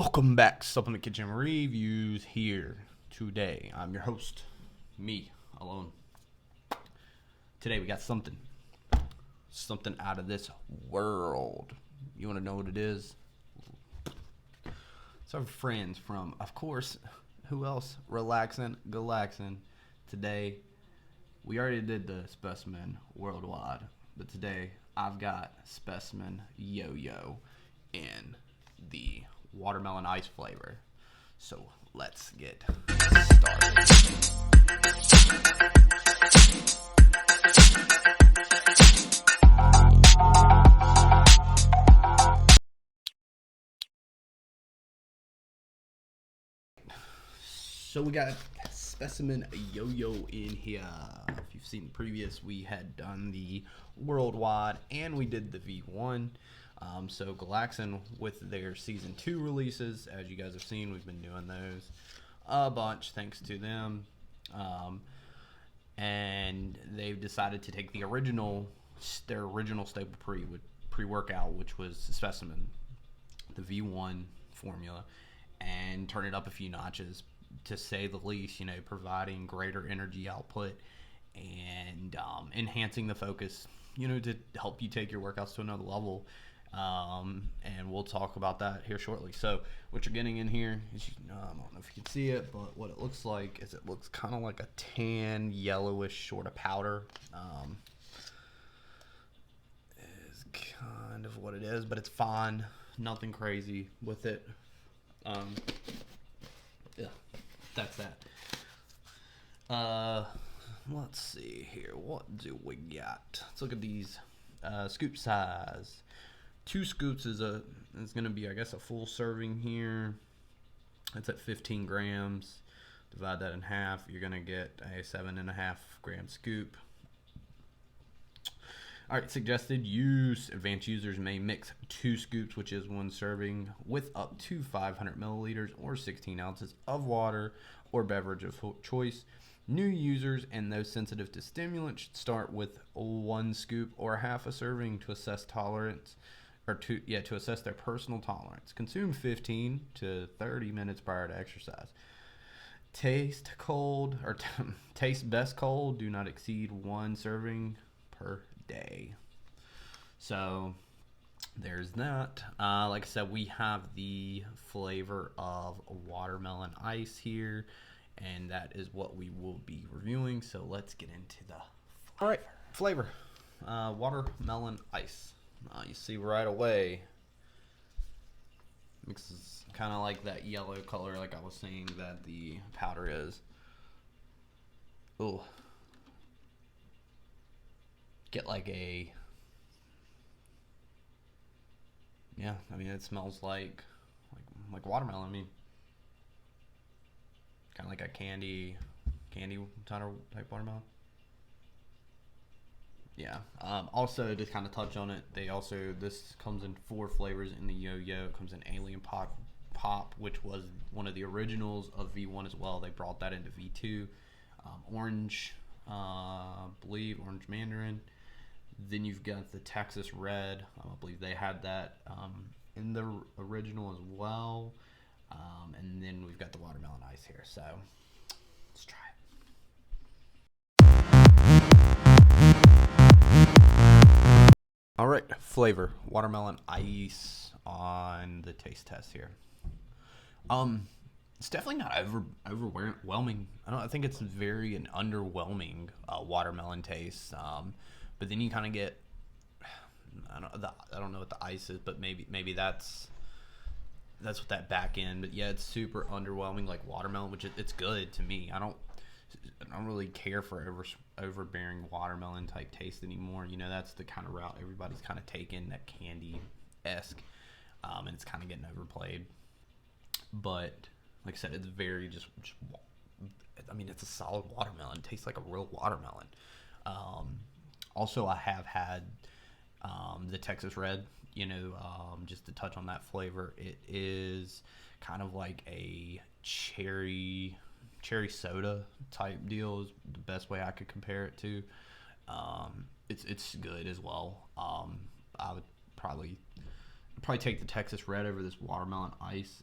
Welcome back to Supplement Kitchen Reviews here today. I'm your host, me, alone. Today we got something out of this world. You want to know what it is? It's our friends from, of course, who else? Glaxon. Today, we already did the specimen worldwide, but today I've got specimen yo-yo in the watermelon ice flavor. So let's get started. So we got specimen yo-yo in here. If you've seen the previous, we had done the worldwide and we did the V1. So Glaxon with their season 2 releases, as you guys have seen, we've been doing those a bunch thanks to them. And they've decided to take their original staple pre-workout, which was specimen, the V1 formula, and turn it up a few notches, to say the least, providing greater energy output and enhancing the focus, to help you take your workouts to another level. And we'll talk about that here shortly. So what you're getting in here is, I don't know if you can see it, but what it looks like is it looks kind of like a tan yellowish sort of powder. Is kind of what it is, but it's fine. Nothing crazy with it. Yeah, that's that. Let's see here. What do we got? Let's look at these. Scoop size. 2 scoops is going to be, I guess, a full serving here. It's at 15 grams. Divide that in half. You're going to get a 7.5 gram scoop. All right, suggested use. Advanced users may mix 2 scoops, which is 1 serving, with up to 500 milliliters or 16 ounces of water or beverage of choice. New users and those sensitive to stimulants should start with 1 scoop or half a serving to assess tolerance, or to assess their personal tolerance. Consume 15 to 30 minutes prior to exercise. Taste best cold. Do not exceed 1 serving per day. So there's that. Like I said, we have the flavor of watermelon ice here, and that is what we will be reviewing. So let's get into the flavor. All right, flavor. Watermelon ice. You see right away, mixes kind of like that yellow color, like I was saying that the powder is. Ooh. Get like a, yeah, I mean, it smells like watermelon. I mean, kind of like a candy type watermelon. Yeah. Also, to kind of touch on it, this comes in 4 flavors in the yo-yo. It comes in Alien Pop, which was one of the originals of V1 as well. They brought that into V2. Orange, believe orange mandarin. Then you've got the Texas Red. I believe they had that in the original as well. And then we've got the watermelon ice here. So let's try it. All right, flavor, watermelon ice on the taste test here. It's definitely not overwhelming. I think it's very an underwhelming watermelon taste. But then you kind of get, I don't know what the ice is, but maybe that's what that back end. But yeah, it's super underwhelming, like watermelon, which it's good to me. I don't really care for overbearing watermelon type taste anymore. That's the kind of route everybody's kind of taken, that candy-esque, and it's kind of getting overplayed. But like I said, it's very just I mean, it's a solid watermelon. It tastes like a real watermelon. Also, I have had the Texas Red. Just to touch on that flavor, it is kind of like a cherry soda type deal is the best way I could compare it to. It's good as well. I would probably probably take the Texas Red over this watermelon ice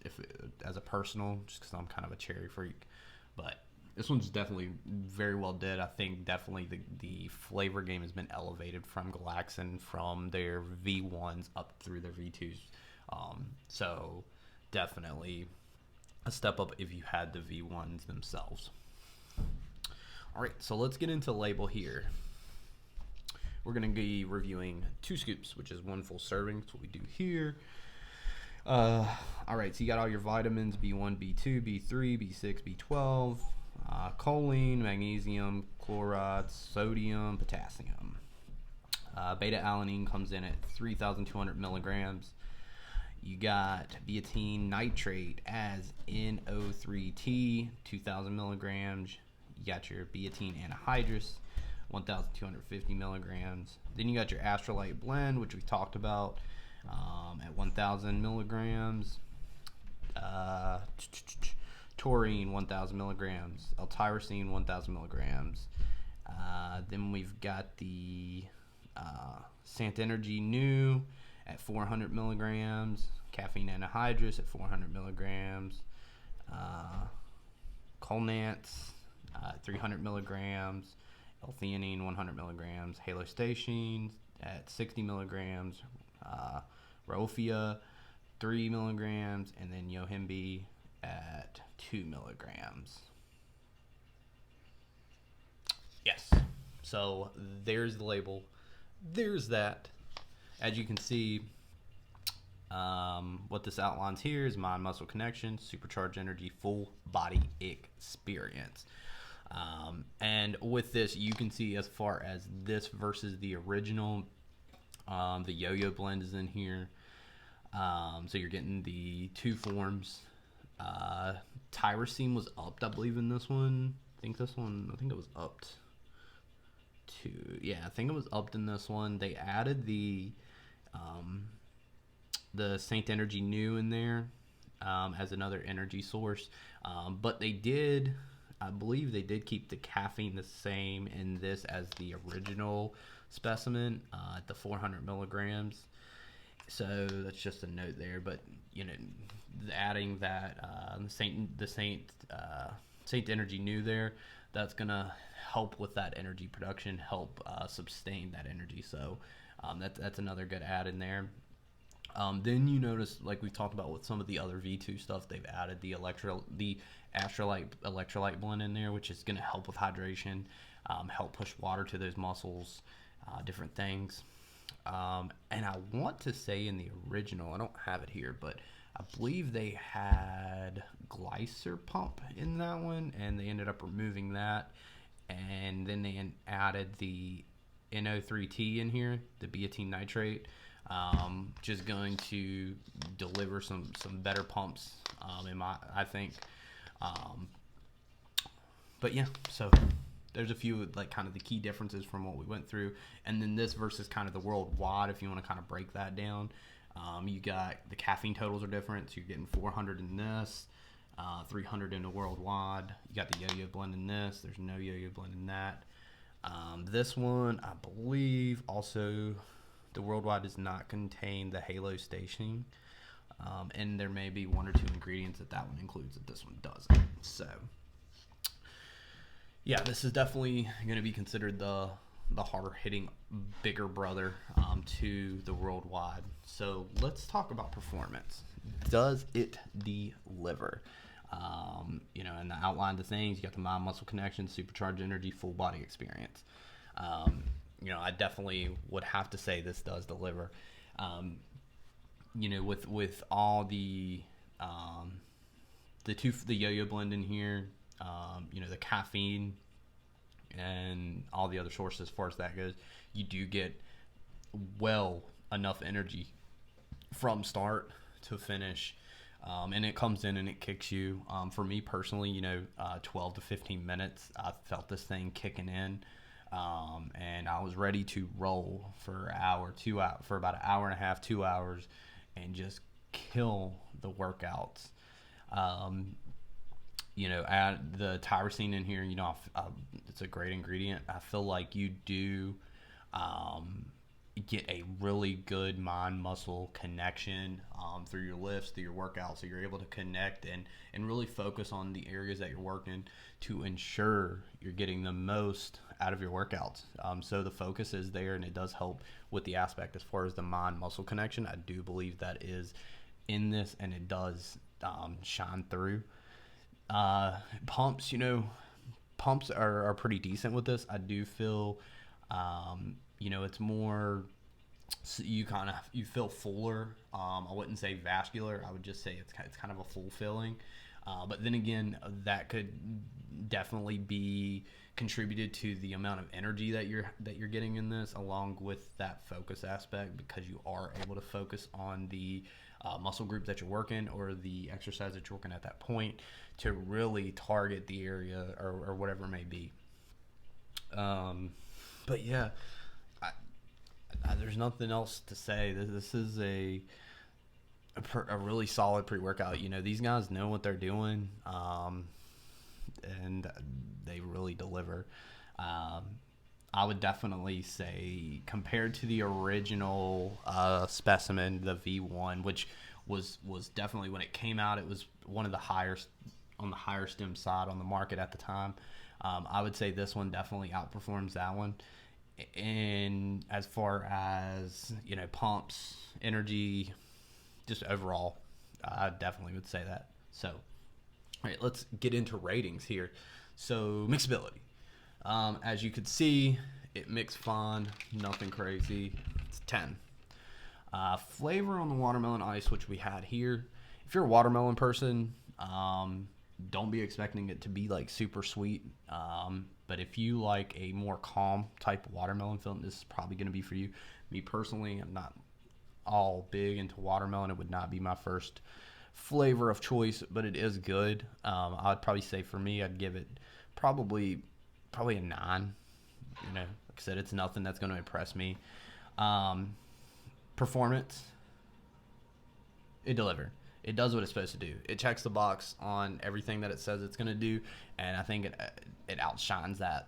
as a personal, just because I'm kind of a cherry freak. But this one's definitely very well did. I think definitely the flavor game has been elevated from Glaxon from their V1s up through their V2s. So definitely a step up if you had the V1s themselves. All right, so let's get into label here. We're going to be reviewing 2 scoops, which is 1 full serving. That's what we do here. All right, so you got all your vitamins, B1, B2, B3, B6, B12, choline, magnesium, chloride, sodium, potassium. Beta-alanine comes in at 3,200 milligrams. You got betaine nitrate as NO3T, 2,000 milligrams. You got your betaine anhydrous, 1,250 milligrams. Then you got your Astrolite blend, which we talked about, at 1,000 milligrams. Taurine, 1,000 milligrams. L-tyrosine, 1,000 milligrams. Then we've got the Sant Energy New at 400 milligrams. Caffeine anhydrous at 400 milligrams. Colnance, 300 milligrams. L-theanine, 100 milligrams. Halostashine at 60 milligrams. Raofia, 3 milligrams. And then Yohimbe at 2 milligrams. Yes. So there's the label. There's that. As you can see, what this outlines here is mind-muscle connection, supercharged energy, full body experience. And with this, you can see as far as this versus the original, the yo-yo blend is in here. So you're getting the 2 forms. Tyrosine was upped, I believe, in this one. I think it was upped to, I think it was upped in this one. They added the Sant Energy New in there as another energy source. But they did, I believe they did keep the caffeine the same in this as the original specimen at the 400 milligrams. So that's just a note there. But adding that the Sant Energy New there, that's gonna help with that energy production, help sustain that energy. So that's another good add in there. Then you notice, like we talked about with some of the other V2 stuff, they've added the Astrolite electrolyte blend in there, which is going to help with hydration, help push water to those muscles, different things. And I want to say in the original, I don't have it here, but I believe they had glycer pump in that one, and they ended up removing that. And then they added the NO3T in here, the betaine nitrate, which is going to deliver some better pumps, I think. But yeah, so there's a few like kind of the key differences from what we went through, and then this versus kind of the worldwide. If you want to kind of break that down, you got the caffeine totals are different. So you're getting 400 in this, 300 in the worldwide. You got the yo-yo blend in this. There's no yo-yo blend in that. This one, I believe, also the worldwide does not contain the halostashine, and there may be 1 or 2 ingredients that one includes that this one doesn't. So, yeah, this is definitely going to be considered the harder hitting, bigger brother to the worldwide. So let's talk about performance. Does it deliver? In the outline of things, you got the mind-muscle connection, supercharged energy, full body experience. I definitely would have to say this does deliver. With all the yo-yo blend in here, the caffeine and all the other sources as far as that goes, you do get well enough energy from start to finish. And it comes in and it kicks you. For me personally, 12 to 15 minutes, I felt this thing kicking in. And I was ready to roll for for about an hour and a half, 2 hours, and just kill the workouts. Add the tyrosine in here, it's a great ingredient. I feel like you do get a really good mind muscle connection through your lifts, through your workouts, so you're able to connect and really focus on the areas that you're working to ensure you're getting the most out of your workouts. So the focus is there, and it does help with the aspect as far as the mind muscle connection. I do believe that is in this, and it does shine through. Pumps, pumps are pretty decent with this. I do feel it's more, you feel fuller. I wouldn't say vascular. I would just say it's kind of a full filling. But then again, that could definitely be contributed to the amount of energy that you're getting in this, along with that focus aspect, because you are able to focus on the muscle group that you're working or the exercise that you're working at that point to really target the area or whatever it may be. But yeah, there's nothing else to say. This is a really solid pre-workout. These guys know what they're doing, and they really deliver. I would definitely say, compared to the original specimen, the V1, which was definitely, when it came out, it was one of the higher stem side on the market at the time. I would say this one definitely outperforms that one. And as far as pumps, energy, just overall, I definitely would say that. So, all right, let's get into ratings here. So, mixability. As you could see, it mixed fine, nothing crazy. It's 10. Flavor on the watermelon ice, which we had here. If you're a watermelon person, don't be expecting it to be like super sweet. But if you like a more calm type of watermelon feeling, this is probably going to be for you. Me personally, I'm not all big into watermelon. It would not be my first flavor of choice, but it is good. I'd probably say for me, I'd give it probably a 9. Like I said, it's nothing that's going to impress me. Performance, it delivered. It does what it's supposed to do. It checks the box on everything that it says it's going to do, and I think it outshines that.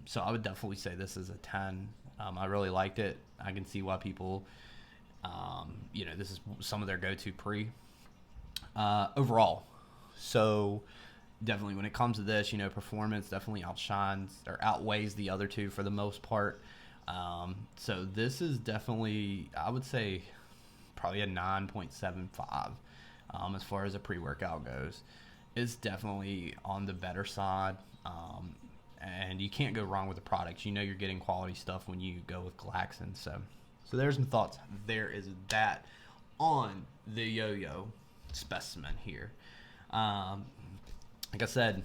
So I would definitely say this is a 10. I really liked it. I can see why people, this is some of their go-to pre. Overall, so definitely when it comes to this, performance definitely outweighs the other two for the most part. So this is definitely, I would say, probably a 9.75 as far as a pre-workout goes. It's definitely on the better side, and you can't go wrong with the products. You're getting quality stuff when you go with Glaxon. So there's some thoughts. There is that on the yo-yo specimen here. Like I said,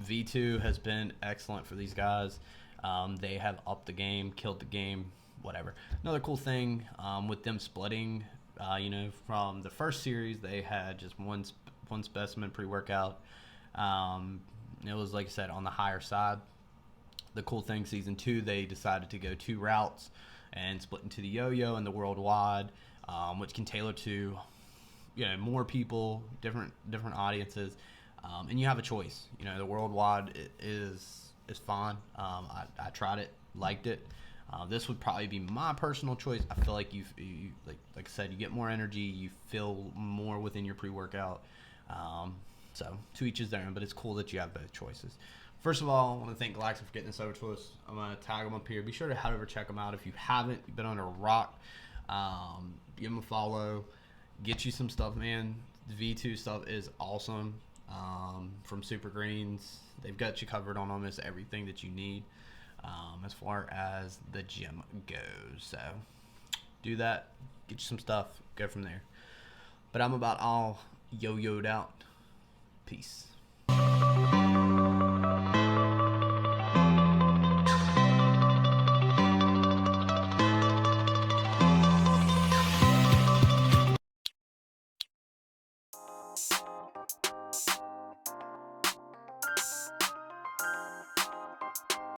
V2 has been excellent for these guys. They have upped the game, killed the game, whatever. Another cool thing with them splitting, from the first series, they had just one specimen pre-workout. It was, like I said, on the higher side. The cool thing, season 2, they decided to go 2 routes and split into the yo-yo and the worldwide, which can tailor to more people, different audiences, and you have a choice. The worldwide is fine. I tried it, liked it. This would probably be my personal choice. I feel like you like I said, you get more energy, you feel more within your pre-workout. So to each his own, but it's cool that you have both choices. First of all, I want to thank Glaxon for getting this over to us. I'm going to tag them up here. Be sure to head over, check them out. If you haven't, you've been on a rock, give them a follow. Get you some stuff, man. The V2 stuff is awesome. From Super Greens, they've got you covered on almost everything that you need as far as the gym goes. So do that, get you some stuff, go from there. But I'm about all yo-yoed out. Peace.